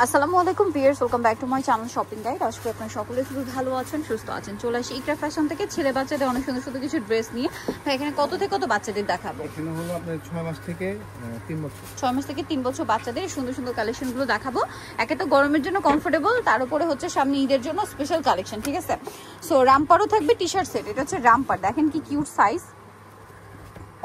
আসসালামু আলাইকুম viewers, welcome back to my channel shopping guide. আশা করি আপনারা সকলে খুব ভালো আছেন, সুস্থ আছেন। চলে আসি ইকরা ফ্যাশন থেকে ছেলে বাচ্চাদের অনেক সুন্দর সুন্দর কিছু ড্রেস নিয়ে। ভাই এখানে কত থেকে কত বাচ্চাদের দেখাবো? এখানে হলো আপনার 6 মাস থেকে 3 বছর। 6 মাস থেকে 3 বছর বাচ্চাদের সুন্দর সুন্দর কালেকশনগুলো দেখাবো। একে তো গরমের জন্য কমফোর্টেবল, তার উপরে হচ্ছে সামনে ঈদের জন্য স্পেশাল কালেকশন, ঠিক আছে? সো রামপারও থাকবে, টি শার্ট সেট। এটা হচ্ছে রামপার, দেখেন কি কিউট সাইজ,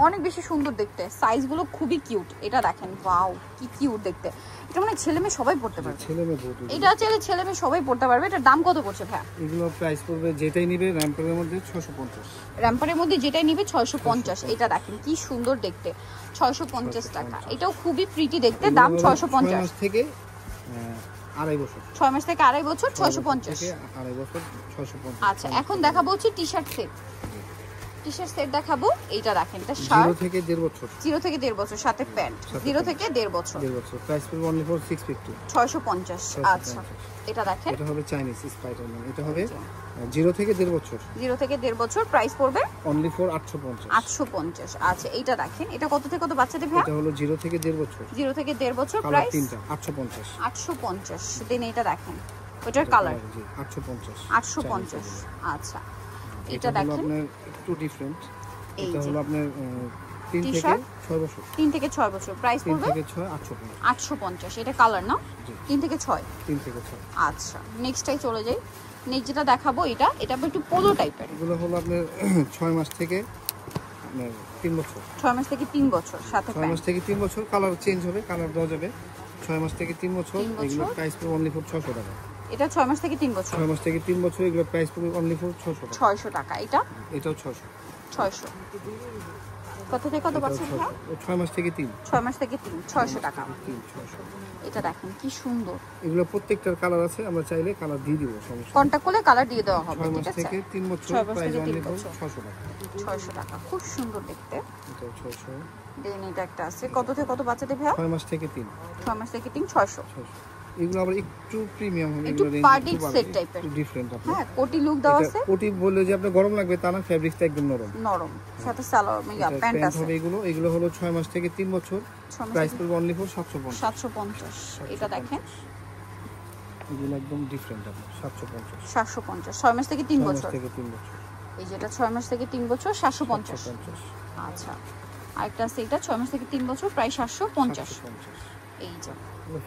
অনেক বেশি সুন্দর দেখতে, সাইজগুলো খুবই কিউট। এটা দেখেন, ওয়াও কি কিউট দেখতে। এটা মানে ছেলে মেয়ে সবাই পড়তে পারবে, ছেলে মেয়ে বহুত। এটা ছেলে মেয়ে সবাই পড়তে পারবে। এটার দাম কত পড়ছে ভাই? এগুলো প্রাইস পড়বে যেটাই নিবে র‍্যাম্পারের মধ্যে 650। র‍্যাম্পারের মধ্যে যেটাই নিবে 650। এটা দেখেন কি সুন্দর দেখতে, 650 টাকা। এটাও খুবই প্রিটি দেখতে, দাম 650। 6 মাস থেকে আড়াই বছর। 6 মাস থেকে আড়াই বছর 650 থেকে আড়াই বছর 650। আচ্ছা, এখন দেখাবো হচ্ছে T shirt set. T shirt set দেখাবো। এইটা দেখেন, এটা শার্ট 0 থেকে 1.5 বছর। 0 থেকে 1.5 বছর, সাথে প্যান্ট। 0 থেকে 1.5 বছর। 1.5 বছর। প্রাইস পড়বে অনলি ফর 650। 650। আচ্ছা, এটা দেখেন, এটা হবে চাইনিজ স্পাইডারম্যান। এটা হবে 0 থেকে 1.5 বছর। 0 থেকে 1.5 বছর, প্রাইস পড়বে অনলি ফর 850। 850। আচ্ছা, এইটা দেখেন, এটা কত থেকে কত বাচ্চাদের ভাই? এটা হলো 0 থেকে 1.5 বছর। 0 থেকে 1.5 বছর, কালার প্রাইস 3টা 850। 850। দেন এটা দেখেন, ওটার কালার জি 850। 850। আচ্ছা, এটা হলো দেখেন আপনার একটু ডিফারেন্ট। এই এটা যে হলো আপনার 3 থেকে টি-শার্ট 6 বছর। 3 থেকে 6 বছর, প্রাইস 3 পড়বে থেকে 6 850। 850। এটা কালার না? জি 3 থেকে 6। 3 থেকে 6। আচ্ছা, নেক্সটটাই চলে যাই। নেক্সট যেটা দেখাবো, এটা একটু পোলো টাইপের। এগুলো হলো আপনার 6 মাস থেকে আপনার 3 বছর। 6 মাস থেকে 3 বছর, সাথে 6 মাস প্যান্ট। থেকে 3 বছর, কালার চেঞ্জ হবে, কালার দেওয়া যাবে। 6 মাস থেকে 3 বছর, 3 বছর। এগুলো প্রাইস পড়বে অনলি ফর 600 টাকা। এটা 6 মাস থেকে 3 বছর, 6 মাস থেকে 3 বছর, এগুলো প্রাইস পড়বে অনলি ফর 600 টাকা। 600 টাকা। এটা এটাও 600। 600। কত থেকে কত বছর ভাই? 6 মাস থেকে 3। 6 মাস থেকে 3, 600 টাকা। 600। এটা দেখেন কি সুন্দর, এগুলো প্রত্যেকটার কালার আছে, আমরা চাইলে কালার দিয়ে দিব, সমস্যা নেই। কন্টাক্ট করলে কালার দিয়ে দেওয়া হবে, 6 ঠিক মাস আছে? থেকে 3 বছর, 6 মাস প্রাইস থেকে 3 অনলি ফর বছর, 600 টাকা। 600 টাকা। খুব সুন্দর দেখতে। এটাও 600। দেন এটা একটা আছে, কত থেকে কত বাচ্চাদের ভাই? 6 মাস থেকে 3। 6 মাস থেকে 3, 600। 600। এগুলো আবার একটু প্রিমিয়াম হবে, একটু এগুলো রেঞ্জ পার্টি সেট টাইপের, ডিফারেন্ট আপনি। হ্যাঁ, কোটি লুক দেওয়া আছে। কোটি বললে যে আপনার গরম লাগবে তা না, ফেব্রিক্সটা একদম নরম নরম, সাথে সালোয়ার প্যান্ট প্যান্ট আছে। হবে। এগুলো হলো 6 মাস থেকে 3 বছর, 6 মাস প্রাইস থেকে পড়বে অনলি ফর 750। 750। এটা দেখেন, এগুলো একদম ডিফারেন্ট আপনি 750। 750। 6 মাস থেকে 3 6 মাস বছর। থেকে 3 বছর, এই যেটা 6 মাস থেকে 3 বছর, 750। 750। আচ্ছা, আরেকটা আছে, এটা 6 মাস থেকে 3 বছর, প্রায় 750। 750। এই যে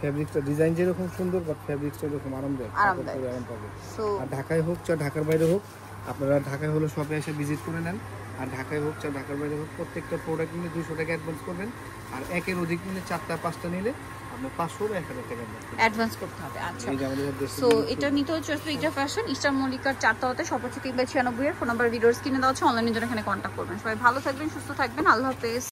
ফেব্রিক্সটা ডিজাইন যেরকম সুন্দর, বাট ফেব্রিক্সটা এরকম আরামদায়ক, আরামদায়ক। আরাম পাবে। সো আর ঢাকায় হোক চা ঢাকার বাইরে হোক, আপনারা ঢাকায় হলো শপে এসে ভিজিট করে নেন। আর ঢাকায় হোক চা ঢাকার বাইরে হোক, প্রত্যেকটা প্রোডাক্ট নিলে 200 টাকা অ্যাডভান্স করবেন। আর একের অধিক নিলে 4টা 5টা নিলে আপনার 500 বা 1000 টাকা অ্যাডভান্স করতে হবে। আচ্ছা, এই যে আমাদের দেশে। সো এটা নিতে হচ্ছে ইকরা ফ্যাশন, ইস্টার মল্লিকার 4 তলাতে, শপ হচ্ছে 3/96 এর। ফোন নাম্বার ভিডিওর স্ক্রিনে দেওয়া আছে, অনলাইনের জন্য এখানে কন্ট্যাক্ট করবেন। সবাই ভালো থাকবেন, সুস্থ থাকবেন, আল্লাহ হাফেজ।